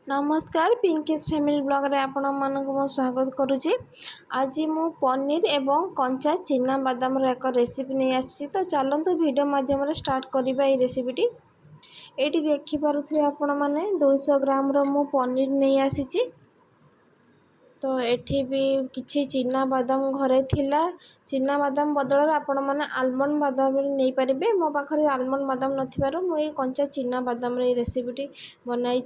नमस्कार pinkies family blog रे आपण मानक मो स्वागत करुच्ची। आज मु पनीर एवं कंचा चिना बादाम एक रेसिपी नहीं आसी तो चलतु वीडियो माध्यम स्टार्ट करवा ये रेसिपीटी। ये देखिपे आपण मैंने 200 ग्राम मु पनीर नहीं आसी। तो एठी भी किछि चिना बादाम घरे थिला। चिना बादाम बदल आपण मैंने आलमंड बादाम नहीं पारे। मो पाखे आलमंड बादाम नथिबारु मु ये कंचा चिना बादाम रे रेसिपीटी बनाई।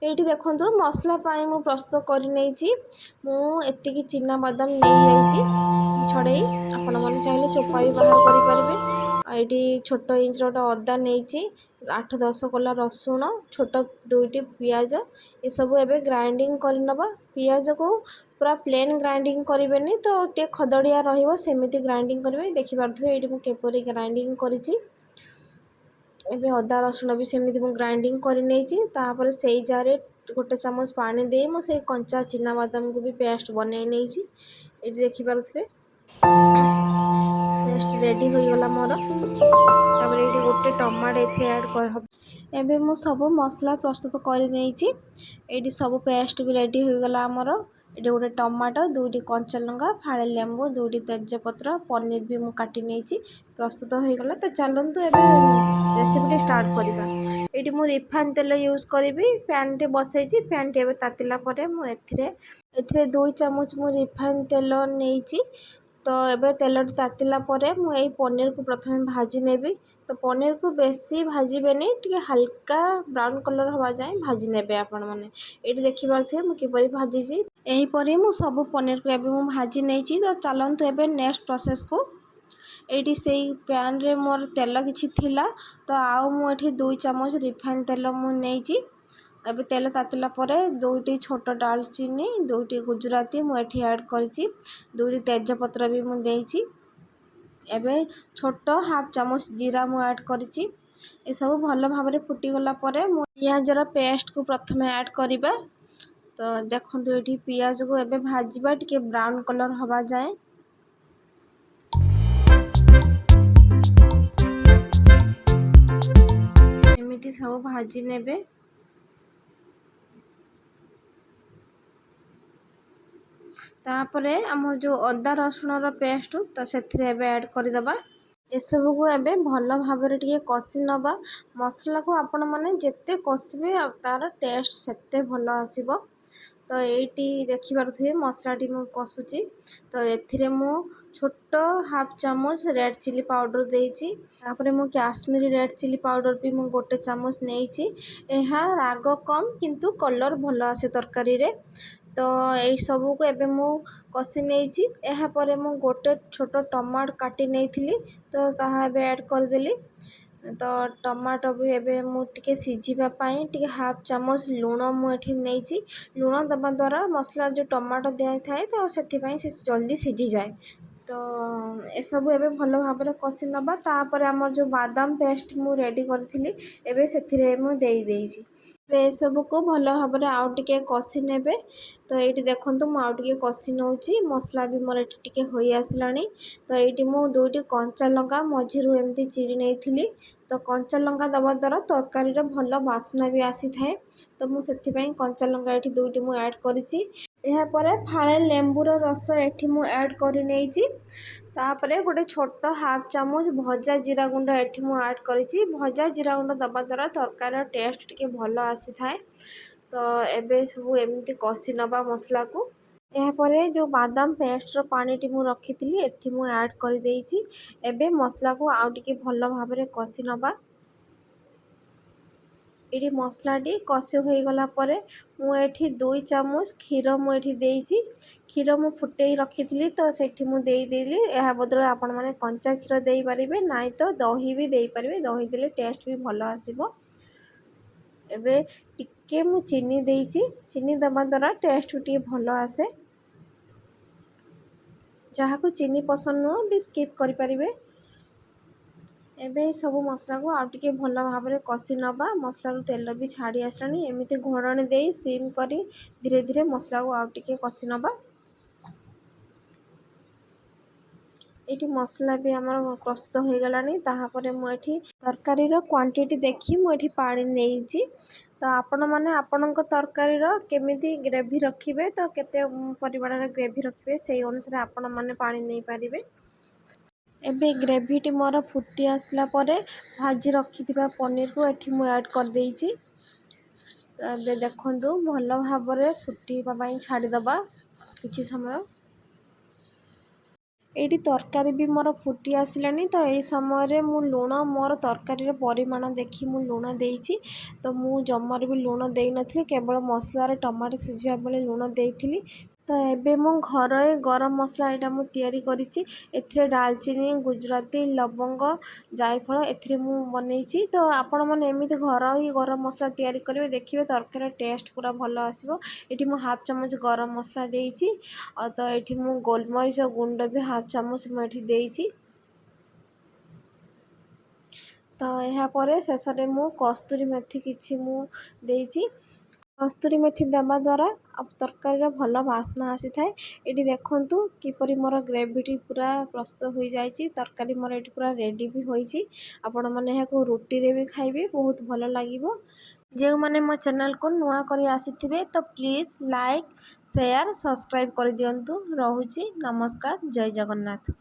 ये देखु मसला मु प्रस्तुत करती चिना बादाम नहीं छड़े आपण मैंने चाहिए चोपा भी बाहर करें। ये छोट इंच गोटे अदा नहीं 8-10 कला रसुण छोट 2टी पियाज ये सब एवं ग्राइंडिंग करनबा। पियाज को पूरा प्लेन ग्राइंडिंग करें तो टे खदड़िया रमिति ग्राइंडिंग करेंगे। देखिपे ये मुझे ग्राइंडिंग करी। एबे अदा रसुण भी सेमती मु ग्राइंडिंग कर से जारे गोटे चामच पानी दे मुझे कंचा चिना बादाम को भी पेस्ट बन नहीं। देखिपे पेस्ट रेडी हो गला मोर। ये गोटे टमाटो ऐड कर एबे मु सब मसला प्रस्तुत कर सब पेस्ट भी रेडी हो गला आमर। ये गोटे टमाटो 2टी कंचा लंका फाड़े लेंबू 2टी तेजपत्र पनीर भी मुझे काटी नहीं प्रस्तुत हो गला। तो चलतु एवं रेसिपी स्टार्ट करवा। ये मुझे रिफाइन तेल यूज करी पैन टे बसई पैन टे तातिला मुझे 2 चामच मु रिफाइन तेल नहीं। तो एबे तेल तातिला मुझे पनीर को प्रथम भाजी नेबी। तो पनीर को बेसी भाजबेनी टे हल्का ब्राउन कलर हवा जाए भाजी नेबे आपण मैंने। ये देखिपे मुझे किपरि भाजी यहीपरि मु सब पनीर को एबे भाजी नहीं। तो चलतु एबे नेक्स्ट प्रोसेस को। ये से पैन रे मोर तेल किछि थिला तो आउ मुझे 2 चामच रिफाइन तेल मुझे एबे तेल तातिला 2टी छोट डालचीनी 2टी गुजराती मुझे ऐड करी 2टी तेजपत्र भी मुझे एबे छोट हाफ चामच जीरा मु ऐड करी। ये सब भल भाव फुटीगला पियाजर पेस्ट को प्रथम ऐड करवा। तो देखो ये पियाज को एबे भाजबा टिके ब्राउन कलर हवा जाए। एमिति सब भाजी नेबे। तापरे आम जो अदा रसुण पेस्ट तो से ऐड करदे। ये सब को एबे भल भाव कषि नवा। मसला को आपण मैंने जिते कषिबे तार टेस्ट सेते भल आसीबो। तो ये देखिपे मसलाटी मु कषुची। तो ये मु छोट हाफ चामच रेड चिली पाउडर देइची। तापरे मु काश्मीरी रेड चिली पाउडर भी मु गोटे चामच नहीं। यह राग कम किंतु कलर भल आसे तरकारी रे। तो यही सब को एबे मु कषि नहीं। यापर मु गोटे छोट टमाटो काटी नहीं थी तो ताहा एबे ऐड करदेली। तो टमाटो भी एबे मु टिके सिझिबापाई टिके हाफ चामच लुण मुझे नहीं। लुण दबा द्वारा मसला जो टमाटो दिया थाए तो से जल्दी सिझी जाए। तो ये सब एबे भल भाव कषि नवा। तापर आमर जो बादाम पेस्ट मु रेडी करी एबे से मु देई देइछि। ये सब को भल भाव आउ टिके कषि नेबे। तो ये देखो मुझे कषि नौ मसला भी मोर टिके हो आसलानी। तो ये मु 2टी कंचा लंका मझिरू एमती चिरी नहीं थी। तो कंचा लंका दबा द्वारा तरकारी भल बास्ना भी आसी थाए। तो मुझे कंचा लंका ये 2टी मु ऐड करी। यापर फाड़े लेंबूर रस ये मु ऐड कर नहीं। तापरे गोटे छोट हाफ चामच भजा जीरा गुंड ये मु ऐड करी। भजा जीरा गुंड दबा द्वारा तरकार टेस्ट टिके भल आसी थाए। तो एबे सब एमती कषि नवा मसला को। यापर जो बादाम पेस्ट पानी टी मु रखी थी मु ऐड कर देइछि। एबे मसला को आउ टिके भल भाव कषि नवा। ये मसलाटी कषि हो गला मुझे 2 चामच क्षीर मुझे क्षीर मु फुटे रखी थी तो सेठी मु देली। यह बदल आपण मैंने कंचा क्षीर दे पारे ना तो दही भी दे पारे। दही देले टेस्ट भी भल आसीबो। एबे टिके मु चीनी देइछि। चीनी दबा द्वारा टेस्ट टिके भल आसे। जहाँ को चीनी पसंद नुह भी स्किप करि परिबे। एबे सब मसला को आउ टिके भल भाव कषि नवा। मसला तेल भी छाड़ी आसलानी। एमती घोड़णी दे सिम करी धीरे धीरे मसला को आउ टिके कषि नवा। ଏଇଠି ମସଲା ବି ଆମର ପ୍ରସ୍ତୁତ ହୋଇଗଲାଣି। ତାପରେ ମୁଁ ଏଠି ତରକାରୀର କ୍ୱାଣ୍ଟିଟି ଦେଖି ମୁଁ ଏଠି ପାଣି ନେଇଛି। ତ ଆପଣମାନେ ଆପଣଙ୍କ ତରକାରୀର କେମିତି ଗ୍ରେଭି ରଖିବେ, ତ କେତେ ପରିମାଣରେ ଗ୍ରେଭି ରଖିବେ ସେଇ ଅନୁସାରେ ଆପଣମାନେ ପାଣି ନେଇପାରିବେ। ଏବେ ଗ୍ରେଭିଟି ମୋର ଫୁଟି ଆସିଲା ପରେ ଭାଜି ରଖିଥିବା ପନିରକୁ ଏଠି ମୁଁ ଆଡ଼୍ କରିଦେଇଛି। ଏବେ ଦେଖନ୍ତୁ ଭଲ ଭାବରେ ଫୁଟିବା ପାଇଁ ଛାଡ଼ିଦେବା କିଛି ସମୟ। ଏଇଠି ତରକାରୀ ବି ମୋର ଫୁଟି ଆସିଲାଣି। ତ ଏହି ସମୟରେ ମୁଁ ଲୁଣ ମୋର ତରକାରୀର ପରିମାଣ ଦେଖି ମୁଁ ଲୁଣ ଦେଇଛି। ତ ମୁଁ ଜମାରୁ ବି ଲୁଣ ଦେଇନଥିଲି, କେବଳ ମସଲାରେ ଟମାଟୋ ସିଝିବା ବେଳେ ଲୁଣ ଦେଇଥିଲି। ତ ଏବେ ମୁଁ ଘରୋଇ ଗରମ ମସଲା ଏଇଟା ମୁଁ ତିଆରି କରିଛି। ଏଥିରେ ଡାଲଚିନି, ଗୁଜୁରାତି, ଲବଙ୍ଗ, ଜାଇଫଳ ଏଥିରେ ମୁଁ ବନେଇଛି। ତ ଆପଣମାନେ ଏମିତି ଘରୋଇ ଗରମ ମସଲା ତିଆରି କରିବେ, ଦେଖିବେ ତରକାରୀର ଟେଷ୍ଟ ପୁରା ଭଲ ଆସିବ। ଏଠି ମୁଁ ହାଫ୍ ଚାମଚ ଗରମ ମସଲା ଦେଇଛି। ତ ଏଠି ମୁଁ ଗୋଲମରିଚ ଗୁଣ୍ଡ ବି ହାଫ୍ ଚାମଚ ମୁଁ ଏଠି ଦେଇଛି। ତ ଏହାପରେ ଶେଷରେ ମୁଁ କସ୍ତୁରୀ ମେଥି କିଛି ମୁଁ ଦେଇଛି। କସ୍ତୁରୀ ମେଥି ଦେବା ଦ୍ୱାରା ତରକାରୀର ଭଲ ବାସ୍ନା ଆସିଥାଏ। ଏଠି ଦେଖନ୍ତୁ କିପରି ମୋର ଗ୍ରେଭିଟି ପୁରା ପ୍ରସ୍ତୁତ ହୋଇଯାଇଛି। ତରକାରୀ ମୋର ଏଠି ପୁରା ରେଡ଼ି ବି ହୋଇଛି। ଆପଣମାନେ ଏହାକୁ ରୁଟିରେ ବି ଖାଇବେ, ବହୁତ ଭଲ ଲାଗିବ। ଯେଉଁମାନେ ମୋ ଚ୍ୟାନେଲକୁ ନୂଆ କରି ଆସିଥିବେ ତ ପ୍ଲିଜ୍ ଲାଇକ୍, ସେୟାର, ସବସ୍କ୍ରାଇବ୍ କରିଦିଅନ୍ତୁ। ରହୁଛି, ନମସ୍କାର, ଜୟ ଜଗନ୍ନାଥ।